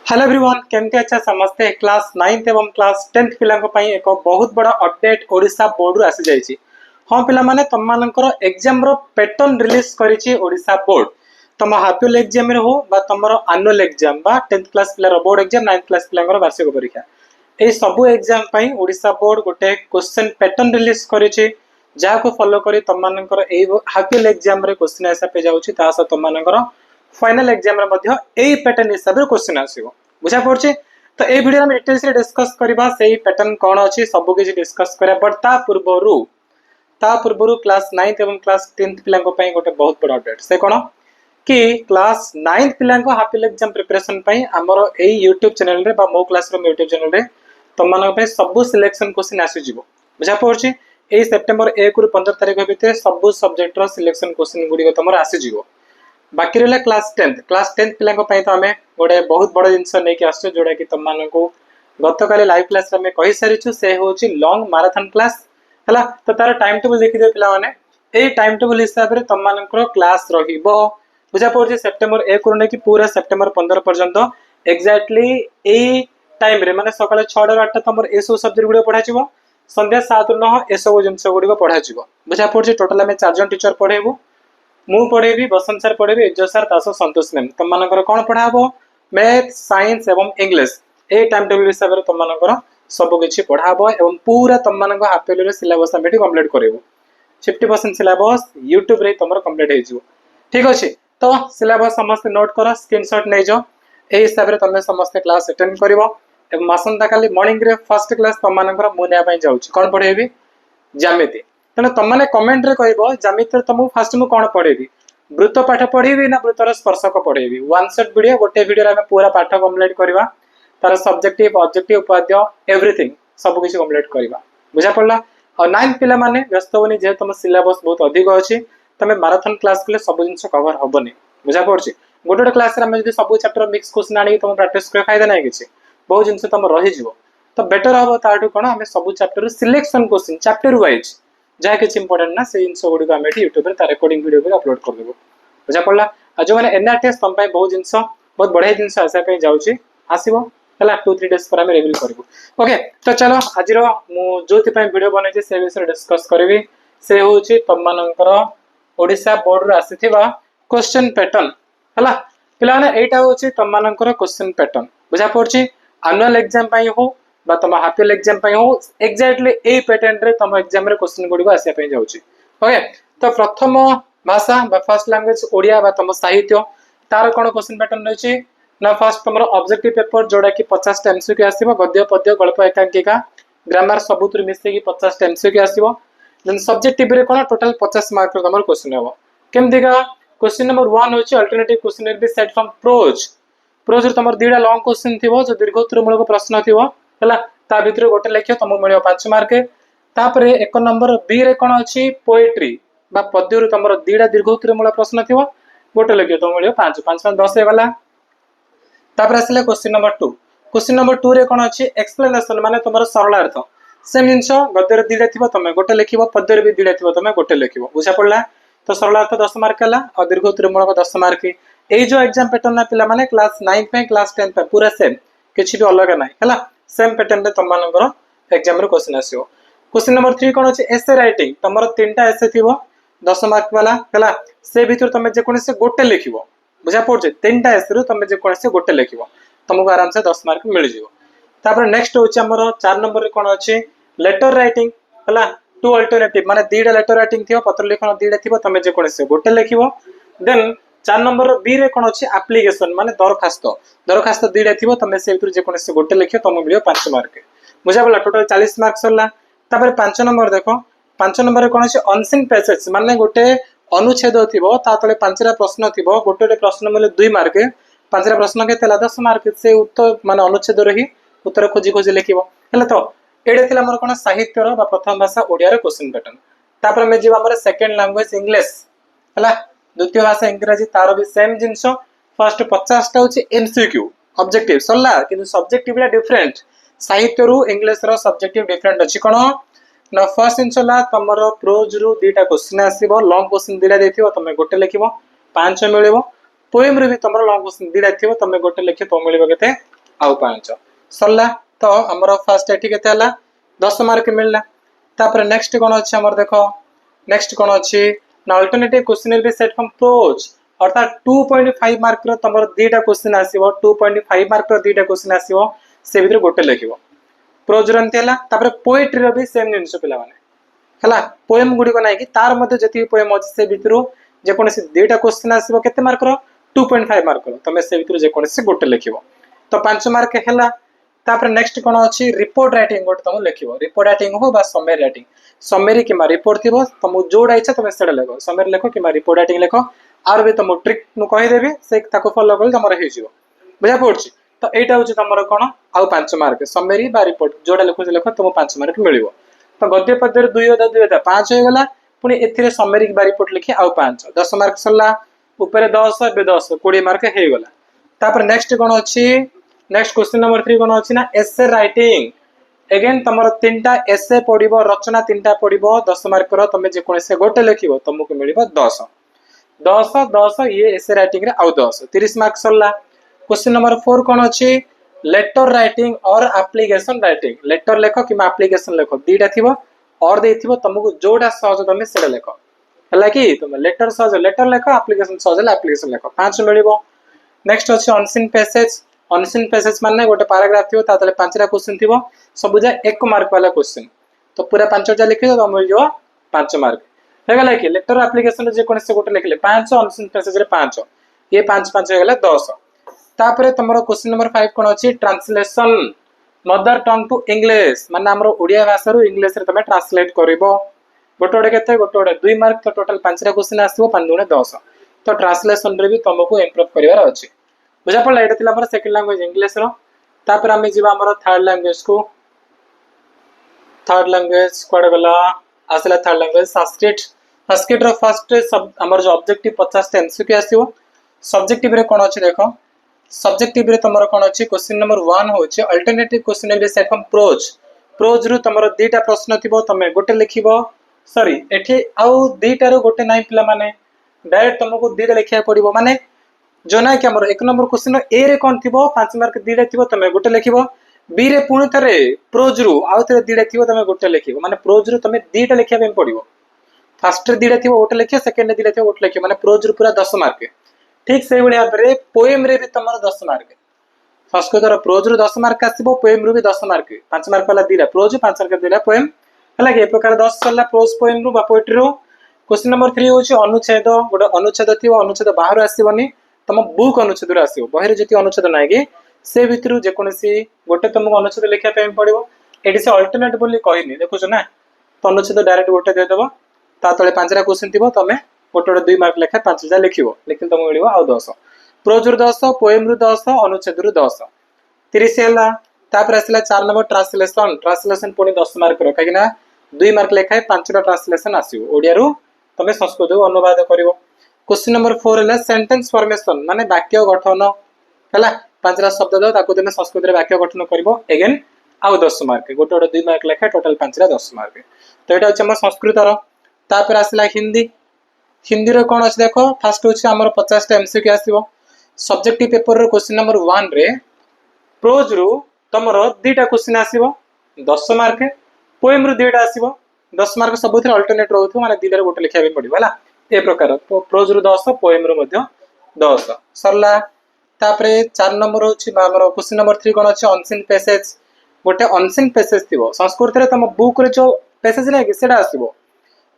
Hello everyone केमती अच्छा समस्ते क्लास 9th एवं क्लास 10th पिला एक बहुत बड़ा अपडेट ओडिशा बोर्ड रु आसी जाइछि। हाँ पिला माने तुम मानकर एग्जाम रो पैटर्न रिलीज करिछि ओडिशा बोर्ड। तुम हाफ ईयर एग्जाम रे हो बा तुमरो एनुअल एग्जाम बा 10th क्लास पिला रो बोर्ड एग्जाम 9th क्लास पिला रो वार्षिक परीक्षा ए सबु एग्जाम पई ओडिशा बोर्ड गोटे क्वेश्चन पैटर्न रिलीज करिछि जहा को फॉलो करी तुम मानकर ए हाफ ईयर एग्जाम रे क्वेश्चन ऐसा पे जाउछि तासा तुम मानकर फाइनल एग्जाम रे मध्य एई पैटर्न हिसाब रे क्वेश्चन आसीबो बुझा पड़छि। तो ए वीडियो में डिटेल्स रे डिस्कस करबा सेही पैटर्न कोन अछि सब किछि डिस्कस करबा बट ता पूर्वरु क्लास 9th एवं क्लास 10th पिला को पई गोटे बहुत बड़ा अपडेट से कोन कि क्लास 9th पिला को हाफ ईयर एग्जाम प्रिपरेशन पई हमरो एई YouTube चैनल रे बा मो क्लासरूम YouTube चैनल रे तुम मानक पे सब सिलेक्शन क्वेश्चन आसी जिवो बुझा पड़छि। एई सेप्टेम्बर 1 रु 15 तारिख भितर सब सब्जेक्ट रो सिलेक्शन क्वेश्चन गुडी को तमर आसी जिवो। बाकी रहा क्लास 10th पिला तो आम गोटे बहुत बड़ जिनस नहीं आसो जोड़ा कि तुम मान गत काली लाइव क्लास में कही सारी से हूँ लंग माराथन क्लास है। तो तार टाइम टेबल देखिए पे टाइम टेबल हिसाब से तुम मान क्लास रुझा पड़े सेप्टेम्बर 1 रु कि पूरा सेप्टेम्बर 15 पर्यंत एक्जाक्टली यही टाइम रे माने सकाळ 6 ରୁ 8 तुम ये सब सब्जेक्ट गुड़ पढ़ा संध्या 7 ରୁ 9 ये सब जिन गुड़ पढ़ा बुझा पड़े टोटाल आम 4 जन टीचर पढ़ेबू मु पढ़ेबी बसंत सर पढ़ेबी एजो सर तासो संतोष मैम तुम मानकर कौन पढ़ाबो मैथ साइंस एवं इंग्लिश ए टाइम टेबल हिसाब से तुम मानकर सब किछि पढ़ाबो एवं पूरा तुम मानक हाफ ईयर सिलेबस हम एठी कंप्लीट करेबो 50% सिलेबस YouTube रे तुमर कंप्लीट हे जिवो ठीक अछि। तो सिलेबस समस्त नोट करो स्क्रीनशॉट नै जो ए हिसाब रे तुम समस्त क्लास अटेंड करिवो एवं आसंता काली मॉर्निंग रे फर्स्ट क्लास तुम मानकर मु नै पई जाउछि कोन पढ़ेबी ज्यामिति तेना तुमने कमेंट रे कहबो ज्यामिति तुमको फास्ट मु कोन पढ़ेबी वृत्त पाठ पढ़ेबी ना वृत्तर स्पर्शक पढ़ेबी वन शॉट वीडियो गोटे वीडियो रे पूरा पाठ कंप्लीट करबा तार सब्जेक्टिव ऑब्जेक्टिव उपाध्याय एवरीथिंग सब किछि कंप्लीट करबा बुझा पड़ला। और 9th पिला माने व्यस्त होनी जे तुम सिलेबस बहुत अधिक अछि तमे मैराथन क्लास कले सब जिंस कवर होबनी बुझा पड़छि। गोटे क्लास रे हम जदी सब चैप्टर मिक्स क्वेश्चन आनी तुम प्रैक्टिस करे फायदा नै किछि बहुत जिंस तुम रहि जिवो तो बेटर हो ताटू कोन हमें सब chapter selection question chapter wise जहाँ किसी इंपोर्टेंट ना से जिन गुड़ी आम यूट्यूब तार रेकर्डिंग वीडियो भी अपलोड कर देबो बुझा पड़ला। आ जो मैंने एनआरटीएस तुम बहुत जिन बहुत बढ़िया जिन आसापी जाऊँगी आसो है 2-3 डेज पर रिव्यू करूँ ओके। तो चलो आज जो वीडियो बनई से विषय डिस्कस करी से हूँ तुम मानकर ओडिशा बोर्ड आसी क्वेश्चन पैटर्न है पिला यहाँ हूँ तुम मानकर क्वेश्चन पैटर्न बुझा पड़ी एनुअल एग्जाम हो बा तुम हाफ ईयर एग्जाम हो एक्जाक्टली ए पैटर्न रे तुम एग्जाम रे क्वेश्चन गुडी आसी पे जाउची ओके। तो प्रथम भाषा बा फर्स्ट लैंग्वेज ओडिया बा तुम साहित्य तार कोन क्वेश्चन पैटर्न रही ना फर्स्ट तुम ऑब्जेक्टिव पेपर जोड़ा कि 50 टा एमसीक्यू आसीबो गद्य पद्य गल्प एकांकिका ग्रामर सबुतु मिसे कि 50 टा एमसीक्यू आसीबो देन सब्जेक्टिव रे कोन टोटल 50 मार्क रो तुम क्वेश्चन हेबो केमति का क्वेश्चन नंबर 1 होची alternative question be set from prose रे तुम दीडा लॉन्ग क्वेश्चन थिबो जो दीर्घोत्तर मूलक प्रश्न थिबो है ता भीतर गोटे लिख तुमको मिल 5 मार्क तापर 1 नंबर बी रे कोन अछि पोएट्री बा पद्य रे तुम दीडा दीर्घोत्तर मूलक प्रश्न थिबो गोटे लिख तुमको मिल 5 5 10 हे गला। तापर आसले क्वेश्चन नंबर 2 रे कोन अछि एक्सप्लेनेशन माने तुम सरल अर्थ सेम जिंस गद्य रे दीडा थिबो तुम गोटे लिखिबो पद्य रे भी दीडा थिबो तुम गोटे लिखिबो बुझा पड़ला। तो सरल अर्थ 10 मार्क हला और दीर्घोत्तर मूलक 10 मार्क ए जो एग्जाम पैटर्न ना पिला माने क्लास 9 पे क्लास 10 पे पूरा सेम किछि भी अलग नै हला सेम पैटर्न रे तुम मानकर एग्जाम रे क्वेश्चन आसीओ। क्वेश्चन नंबर 3 कोन अछि एसे राइटिंग तुमर 3टा एसे थिबो 10 मार्क वाला हला से भीतर तुम जे कोन से गोटे लिखिबो बुझा पड़छ 3टा एसे रो तुम जे कोन से गोटे लिखिबो तुमको आराम से 10 मार्क मिल जिवो। तापर नेक्स्ट होछि हमर 4 नंबर रे कोन अछि लेटर राइटिंग हला टू अल्टरनेटिव माने दीडा लेटर राइटिंग थिबो पत्र लिखन दीडा थिबो तुम जे कोन से गोटे लिखिबो। देन 4 नंबर बी रे कोन अछि एप्लीकेशन माने दरखास्त दीडा थिबो तुम से भीतर जे कोन से गोटे लिखियो तुम मिलियो 5 मार्क बुझा पड़ला टोटल 40 मार्क सरला। तापर 5 नंबर देखो 5 नंबर रे कोन अछि अनसीन पैसेज माने गोटे अनुच्छेद थिबो ता तले 5टा प्रश्न थिबो गोटे प्रश्न मिले 2 मार्क 5टा प्रश्न केतेला 10 मार्क से उत्तर माने अनुच्छेद रही उत्तर खोजी खोजी लिखिबो हला। तो एडे थिला हमर कोन साहित्य रो बा प्रथम भाषा ओडिया रे क्वेश्चन पैटर्न। तापर में जीवा हमर सेकंड लैंग्वेज इंग्लिश हला द्वितीय भाषा इंग्रजी तार भी सेम जिंस फर्स्ट 50 टा होची एमसीक्यू ऑब्जेक्टिव सरला किंतु सब्जेक्टिव ला डिफरेंट साहित्य रु इंग्लिश रो सब्जेक्टिव डिफरेंट अछि कोन ना फर्स्ट जिंसला तमरो प्रोज रु दीटा क्वेश्चन आसीबो लॉन्ग क्वेश्चन दीटा देथिबो तमे गोटे लिखिबो 5 मिलिबो पोएम रे भी तमरो लॉन्ग क्वेश्चन दीटा थिबो तमे गोटे लिखि तो मिलिबो केते आउ 5 सरला। तो हमर फर्स्ट एठी केते हला 10 मार्क मिलला। तापर नेक्स्ट कोन अछि हमर देखो नेक्स्ट कोन अछि ना alternative question will be set from prose अर्थात 2.5 मार्क रो तमर दीटा क्वेश्चन आसीबो 2.5 मार्क रो दीटा क्वेश्चन आसीबो से भीतर गोटे लिखिबो प्रोज रंती हला। तापर पोएट्री रो भी सेम जिंस पिला माने हला पोएम गुडी को नै कि तार मध्ये जति पोएम अछि से भीतर जे कोनसी दीटा क्वेश्चन आसीबो केते मार्क रो 2.5 मार्क रो तमे से भीतर जे कोनसी गोटे लिखिबो तो 5 मार्क हैला। तापर नेक्स्ट कोन अछि रिपोर्ट राइटिंग गोटे तुम लिखिबो रिपोर्ट राइटिंग हो बा समरी राइटिंग समरी किमा रिपोर्ट थिबो तुम जोडा इच्छा तुम सेडा लेखो समरी लेखो किमा रिपोर्ट राइटिंग लेखो आर भी तुम ट्रिक मु कहि देबी से ताको फॉलो करले तमर हे जिवो बुझा पड़छि। तो एटा होछि तमर कोन आउ 5 मार्क समरी बा रिपोर्ट जोडा लेखो लेखो तुम 5 मार्क मिलिबो। तो गद्य पद्य 2 5 हो गला पुनी एथिरे समरी बा रिपोर्ट लिखि आउ 5 10 मार्क सरला ऊपर 10 बे 10 20 मार्क हे गला। तापर नेक्स्ट कोन अछि नेक्स्ट क्वेश्चन नंबर 3 कोन अछि ना एसे राइटिंग अगेन तमर तीनटा एसे पढिबो रचना तीनटा पढिबो 10 मार्क रो तमे जे कोन से गोटे लिखिबो तुमको मिलिबो 10 10 10 ये एसे राइटिंग रे आउ 10 30 मार्क सरला। क्वेश्चन नंबर 4 कोन अछि लेटर राइटिंग और एप्लीकेशन राइटिंग लेटर लेखो कि एप्लीकेशन लेखो दीटा थिबो और देथिबो तुमको जोडा सहज तमे सेडा लेखो हला कि तुम लेटर सहज लेटर लेखो एप्लीकेशन सहज एप्लीकेशन लेखो 5 मिलिबो। नेक्स्ट अछि अनसीन पैसेज माने गोटे पैराग्राफ थिबो ता तले 5टा क्वेश्चन थिबो सब जा 1 मार्क वाला क्वेश्चन तो पूरा 5टा लिखियो तो मिल जो 5 मार्क हे गला कि लेटर एप्लीकेशन जे कोन से गोटे लिखले 5 अनसीन पैसेज रे 5 ये 5 5 हो गला 10। तापरे तमरो क्वेश्चन नंबर 5 कोन अछि translation mother tongue to English माने हमरो ओडिया भाषा रो इंग्लिश रे तमे ट्रांसलेट करिवो गोटे गोटे केते गोटे 2 मार्क तो टोटल 5टा क्वेश्चन आसीबो 5 दुने 10 तो ट्रांसलेशन रे भी तुमको इंप्रूव करिवार अछि बुझा पड़ला। एटा थिला हमर सेकंड लैंग्वेज इंग्लिश रो। तापर हमें जीवा हमर थर्ड लैंग्वेज को थर्ड लैंग्वेज कोड गला आसला third language Sanskrit Sanskrit row first सब हमर जो ऑब्जेक्टिव 50 टा एमसीक्यू आसीबो सब्जेक्टिव रे कोन अछि देखो सब्जेक्टिव रे तमरो कोन अछि क्वेश्चन नंबर 1 होछि alternative question will be set from prose prose रो तमरो दीटा प्रश्न थिबो तमे गोटे लिखिबो सॉरी एठी आउ दीटा रो गोटे नाइ पिला माने डायरेक्ट तुमको दीटा लिखिया पड़िबो माने जो ना कि हमर 1 नंबर क्वेश्चन ए रे कोन थिबो 5 मार्क दीटा थिबो तमे गोटे लिखिबो बी रे पुणी थरे प्रोज रू आउ थरे दीटा थिबो तमे गोटे लिखिबो माने प्रोज रू तमे दीटा लिखिया पे पड़िबो फर्स्ट रे दीटा थिबो गोटे लिखिया सेकंड रे दीटा थिबो गोटे लिखिबो माने प्रोज रू पूरा 10 मार्क ठीक सेहि बळिया परे पोएम रे भी तमर 10 मार्क फर्स्ट को तर प्रोज रू 10 मार्क आसीबो पोएम रू भी 10 मार्क 5 मार्क वाला दीटा प्रोज 5 मार्क दीटा पोएम हला के प्रकार 10 चलला प्रोज पोएम रू बा पोएट्री रू। क्वेश्चन नंबर 3 होछि अनुच्छेद गोटे अनुच्छेद थिबो अनुच्छेद बाहर आसीबोनी तम बुक अनुच्छेद रे आसीबो बहिरे जति अनुच्छेद नाइ कि से भितरु जे कोनसी गोटे तुमको अनुच्छेद लिखिया पे पड़िबो एडी से अल्टरनेट बोली कहिनी देखुछ ना तो अनुच्छेद डायरेक्ट गोटे दे देबो ता तळे 5टा क्वेश्चन थिबो तमे गोटे 2 मार्क लेखा 5 जा लिखिबो लेकिन तुमको मिलिबो आ 10 प्रोज रू 10 पोएम रू 10 अनुच्छेद रू 10 30 हैला। तापर आसला 4 नंबर ट्रांसलेशन ट्रांसलेशन पुनी 10 मार्क रो काकिना 2 मार्क लेखा 5टा ट्रांसलेशन आसीबो ओडिया रू तमे संस्कृत रू अनुवाद करिवो। क्वेश्चन नंबर 4 है सेंटेंस फॉर्मेशन माने वाक्य गठन हला 5टा शब्द दो ताको तमे संस्कृत रे वाक्य गठन करिवो अगेन आउ 10 मार्क गोटे 2 मार्क लेखा टोटल 5टा 10 मार्क तो एटा होछ हम संस्कृत रो। तापर आसला हिंदी हिंदी रो कोन अछि देखो फर्स्ट होछ हमर 50 टा एमसीक्यू आसीबो सब्जेक्टिव पेपर रो क्वेश्चन नंबर 1 रे प्रोज रू तमरो दीटा क्वेश्चन आसीबो 10 मार्क पोएम रू दीटा आसीबो 10 मार्क सबुथरे अल्टरनेट रहउथु माने दीटा गोटे लिखिया भी पड़िबो हला ए प्रकार प्रोज रू 10 पोएम रू मध्ये 10 सरला। तापरे 4 नंबर होछि हमर क्वेश्चन नंबर 3 कोन अछि अनसीन पैसेज गोटे अनसीन पैसेज थिबो संस्कृत रे तम बुक रे जो पैसेज नै कि सेडा आसीबो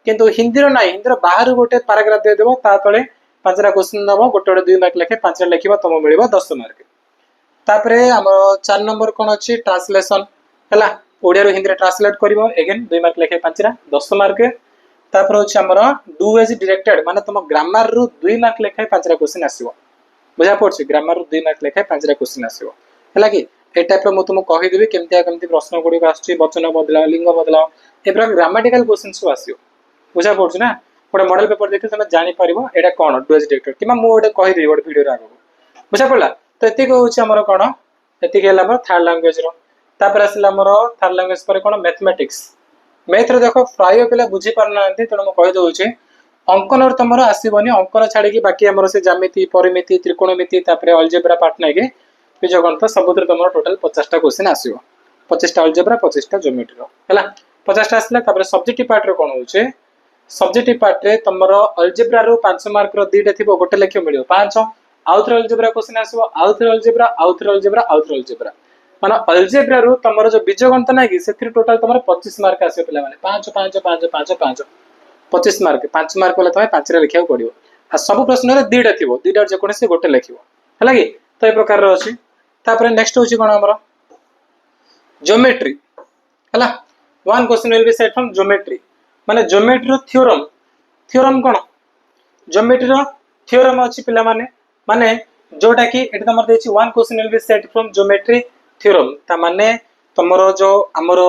किंतु हिंदी रो नै हिंदी रो बाहर गोटे पैराग्राफ दे देबो ता तळे 5टा क्वेश्चन दबो गोटे 2 मार्क लेखे 5टा लिखिबो तम मिलिबो 10 मार्क। तापरे हमर 4 नंबर कोन अछि ट्रांसलेशन हला ओडिया रो हिंदी रे ट्रांसलेट करिवो अगेन 2 मार्क लेखे 5टा 10 मार्क। तापर होछि हमर डू एज डायरेक्टेड माने तुम ग्रामर रू 2 मार्क लेखे 5टा क्वेश्चन आसीबो बुझा पड़छि ग्रामर रू 2 मार्क लेखे 5टा क्वेश्चन आसीबो हला कि ए टाइप रो म तुम कहि देबी केमति प्रश्न गुडी आछि वचन बदला लिंग बदला ए प्रकार ग्रामेटिकल क्वेश्चन सब आसीबो बुझा पड़छि ना गोटे मॉडल पेपर देखि तुम जानि परिबो एटा कोन डू एज डायरेक्टेड किमा मो ओटे कहि देबी गोटे वीडियो रे आगो बुझा पड़ला। तो एति होछि हमर कोन एति गेला हमर थर्ड लैंग्वेज रो। तापर आसिला हमर थर्ड लैंग्वेज पर कोन मैथमेटिक्स मैथ रे देखो प्राय पिला बुझी पारनांती तेणु मैं कहि दउछि अंकन और तमरो आसीबनी अंकन छाड़ी कि बाकी हमर से ज्यामिति परिमिति त्रिकोणमिति तापर अलजेब्रा पार्ट नै कि बीजगणित सबुत तुम टोटाल 50टा क्वेश्चन आसो 25टा अलजेब्रा 25टा ज्योमेट्री है 50टा आसला सब्जेक्टिव पार्ट रे कौन हो सब्जेक्टिव पार्ट रे तुम अलजेब्रा रू 5 मार्क रो दीटा थी गोटे लेख मिल 5 आउ थे अलजेब्रा क्वेश्चन आसो आउ थे अलजेब्रा आउ थे अलजेब्रा आउ थे अलजेब्रा मान अलजेब्रा रू तुम जो बीजगणित ना कि से टोटाल तुम 25 मार्क आस पे 5 5 5 5 5 25 मार्क 5 मार्क वाले तुम्हें 5 लिखा पड़ो आ सब प्रश्न दीटा थी दीटा जेकोसी गोटे लिख है कि तो ये प्रकार अच्छी नेक्स्ट हूँ कौन आम ज्योमेट्री है one question will be set from geometry माने ज्योमेट्री थ्योरम थ्योरम कौन ज्योमेट्री थ्योरम अच्छी पिला माने माने जोटा कि एटी तुम देछि one question will be set from geometry theorem ता माने तुमरो जो हमरो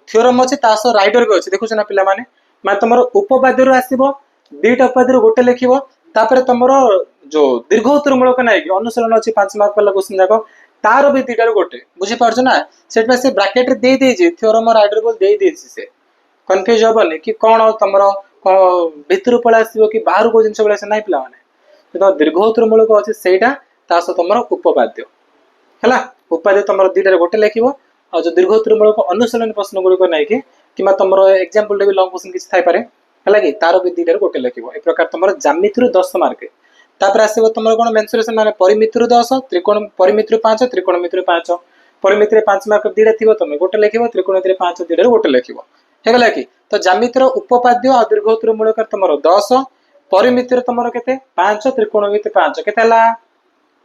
थ्योरम अछि ता सो राइडर भी अछि देखुछ ना पिला माने माने तुमरो उपपाद्य रु आसीबो दीटा उपपाद्य रु गोटे लिखिबो तापर तुमरो जो दीर्घ उत्तरमूलक नाइ कि अनुसरण अछि 5 मार्क वाला क्वेश्चन जाको तार भी दीटा रु गोटे बुझि पारछ ना सेट में से ब्रैकेट रे दे देछि थ्योरम और राइडर बोल दे देछि से कंफ्यूज होबनी कि कोन तुमरो भितर पळा आसीबो कि बाहर को जिंस बळे से नाइ पिला माने तो दीर्घ उत्तरमूलक अछि सेटा ता सो तुमरो उपपाद्य हला उपाद्य तुम दुईटा गोटे लिख और जो दीर्घ उत्तरमूलक अनुशीलन प्रश्न गुड़िक नहीं कि तुम एग्जाम्पल भी लंग क्वेश्चन किसी थाई है कि तार भी दुईटा गोटे लिख ए प्रकार तुम ज्यामिति 10 मार्क तापर आसो तुम कौन मेन्सुरेशन माने परिमिति 10 त्रिकोण परिमिति 5 त्रिकोणमिति 5 परिमिति 5 मार्क दुईटा थी तुम गोटे लिख त्रिकोणमिति 5 दुईटा गोटे लिख है कि तो ज्यामितिर उपपाद्य और दीर्घ उत्तरमूलक तुम 10 परिमिति तुम के 5 त्रिकोणमिति 5 के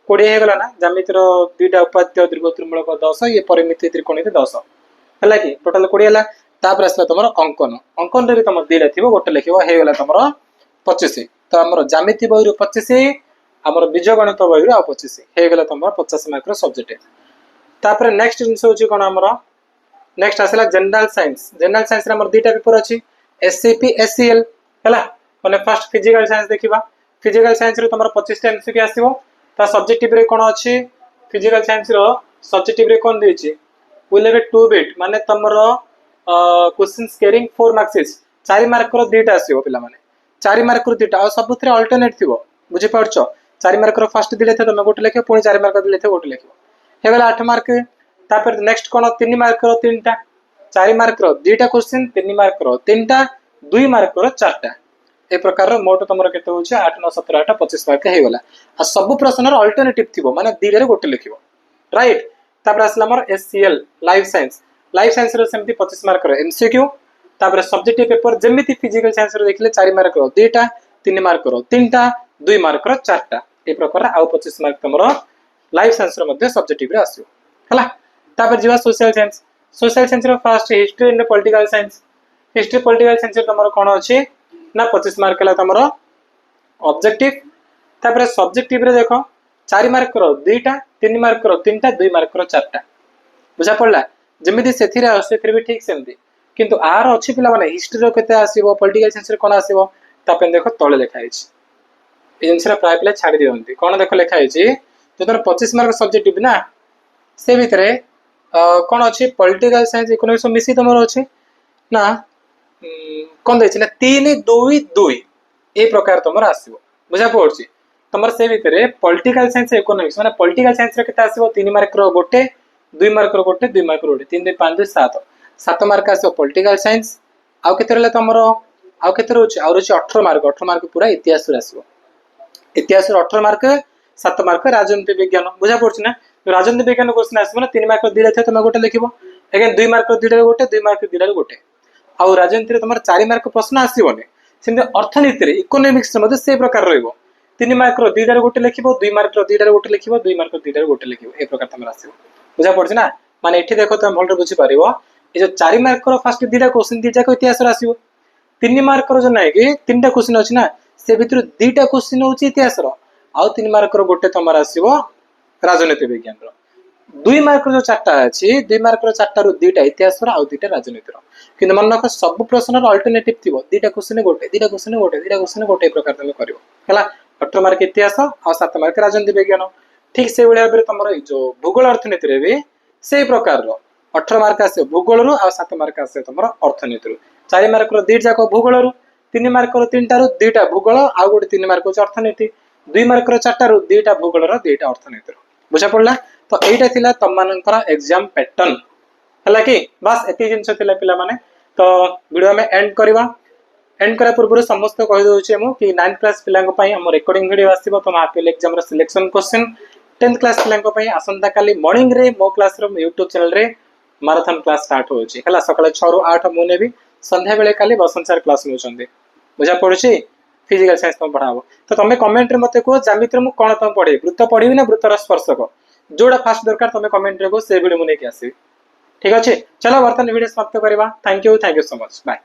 20 होगा ना ज्यामितिर दुईटा उपाद्य दीर्घ उत्तरमूलक 10 ये परिमिति त्रिकोणमिति 10 है कि टोटाल 20 है तापर आसला तुम अंकन अंकन रे भी तुम दुईटा थी गोटे लिख होगा तुम 25 तो आम ज्यामिति बही 25 आम बीजगणित बही 25 होगा तुम 50 मार्क सब्जेक्ट तापर नेक्स्ट जिन हूँ कौन आम नेक्स्ट आसला जनरल साइंस दुईटा पेपर अच्छी एससीपी एससीएल है मैंने फर्स्ट फिजिकल साइंस देखा फिजिकल साइंस तुम 25 एमसीक्यू आसो ता सब्जेक्टिव रे कोन अछि फिजिकल साइंस रो सब्जेक्टिव रे कोन देछि विल हैव 2 बिट माने तमरो क्वेश्चंस कैरिंग 4 मार्क्स 4 मार्क रो दुईटा आसीबो पिला माने 4 मार्क रो दुईटा आ सबुथरे अल्टरनेट थिबो बुझि परछो 4 मार्क रो फर्स्ट दिले थे तमे गोटे लेखो पुनी 4 मार्क दिले थे गोटे लेखो हेगला 8 मार्क तापर नेक्स्ट कोन 3 मार्क रो 3टा 4 मार्क रो दुईटा क्वेश्चन 3 मार्क रो 3टा 2 मार्क रो 4टा ए प्रकार मोट तुम केते होछि 8 9 17 8 25 मार्क हे गला आ सब प्रश्न अल्टरनेटिव थिबो माने दीरे रे गोटे लिखिबो राइट तापर असला हमर एससीएल लाइफ साइंस रो सेमती 25 मार्क रो एमसीक्यू तापर सब्जेक्टिव पेपर जेमिति फिजिकल साइंस रो देखले 4 मार्क रो 2टा 3 मार्क रो 3टा 2 मार्क रो 4टा ए प्रकार आ 25 मार्क तमरो लाइफ साइंस रो मध्ये सब्जेक्टिव रे आसीयो हला तापर जीवा सोशल साइंस रो first history and political science history political science रो तमरो कोन अछि ना 25 मार्क है तुम ऑब्जेक्टिव तापर सब्जेक्टिव रे देखो 4 मार्क रो 2टा 3 मार्क रो 3टा 2 मार्क रो 4टा बुझा पड़ला जमिति सेथिरे आसे भी ठीक सेमती किंतु आर अछि पिला माने हिस्ट्री रो केते आसीबो पॉलिटिकल साइंस रे कोन आसीबो तापन देखो तळे लेखा आइछि ए जिनसरा प्राय पिला छाडी दियंती कोन देखो लेखा आइछि जो तोर 25 मार्क सब्जेक्टिव ना से भितरे कोन अछि पॉलिटिकल साइंस इकोनॉमिक्स मिसी तमरो अछि ना कौन देछि 3 2 2 ए प्रकार तुमर आसीबो बुझा पड़छि तुमर से भितरे पॉलिटिकल साइंस इकोनॉमिक्स माने पॉलिटिकल साइंस रे केते आसीबो 3 मार्क रो गोटे 2 मार्क रो गोटे 2 मार्क रो गोटे 3 2 5 2 7 7 मार्क आसीबो पॉलिटिकल साइंस आउ केते रहले तुमर आउ केते रहउछि आउ रहउछि 18 मार्क पूरा इतिहास रे आसीबो इतिहास रो 18 मार्क 7 मार्क राजनीति विज्ञान बुझा पड़छि ना राजनीति विज्ञान क्वेश्चन आसीबो ना 3 मार्क दिले थे तुम गोटे लिखिबो अगेन 2 मार्क दिले गोटे 2 मार्क दिले गोटे आउ राजनीति तुम 4 मार्क प्रश्न आसबनी सेमती अर्थनीति इकोनॉमिक्स से प्रकार रहिबो 3 मार्क रो 2 गोटे लिखिबो 2 मार्क रो 2 गोटे लिखिबो 2 मार्क रो 2 गोटे लिखिबो ए प्रकार तुम आसीबो बुझा पड़छि ना माने एठी देखो तुम भलरे बुझी पारिबो ए जो 4 मार्क रो फर्स्ट 2 क्वेश्चन 2 को इतिहास रो आसीबो 3 मार्क रो जो नै कि 3टा क्वेश्चन अछि ना से भितर 2टा क्वेश्चन होछि इतिहास रो आउ 3 मार्क रो गोटे तुम आसीबो राजनीति विज्ञान रो 2 मार्क जो 4टा अछि 2 मार्क रो 4टा रो 2टा इतिहास रो आउ 2टा राजनीति रो किंतु मन को सब प्रश्न रो अल्टरनेटिव थिबो 2टा क्वेश्चन गोटे 2टा क्वेश्चन गोटे 2टा क्वेश्चन गोटे प्रकार तुम करिवो हला 18 मार्क इतिहास और 7 मार्क राजनीति विज्ञान ठीक से भलिया बेरे तुमरो जो भूगोल अर्थनीति रे भी सेही प्रकार रो 18 मार्क आसे भूगोल रो और 7 मार्क आसे तुमरो अर्थनीति रो 4 मार्क रो 2 जाको भूगोल रो 3 मार्क रो 3टा रो 2टा भूगोल आउ गोटे 3 मार्क हो अर्थनीति 2 मार्क रो 4टा रो 2टा भूगोल रो 2टा अर्थनीति रो बुझा पड़ला तो एटा थिला तम मानकर एग्जाम पैटर्न हला कि बस एति जिंस थिला पिला माने तो वीडियो में एंड करवा एंड करा पूर्व समस्त कहि दउचे मु कि 9th क्लास पिला पई हम रिकॉर्डिंग वीडियो आसीबो तो हाफिल एग्जाम रो सिलेक्शन क्वेश्चन 10th क्लास पिला पई आसंता काली मॉर्निंग रे मो क्लासरूम YouTube चैनल रे मैराथन क्लास स्टार्ट होची हला सकाळ 6 रु 8 मु नेबी संध्या बेले काली बसंत सर क्लास नउचंदी बुझा पड़ुची फिजिकल साइंस तुम पढ़ाबो तो तुम कमेंट रे मते को ज्यामिति मु कोन तुम पढ़े वृत्त पढ़िबी ना वृत्तर स्पर्शक जोड़ा फास्ट दरकार तुम कमेंट रे को से वीडियो मु नेकी आसी ठीक अछि चलो वर्तमान वीडियो समाप्त करबा thank you so much bye.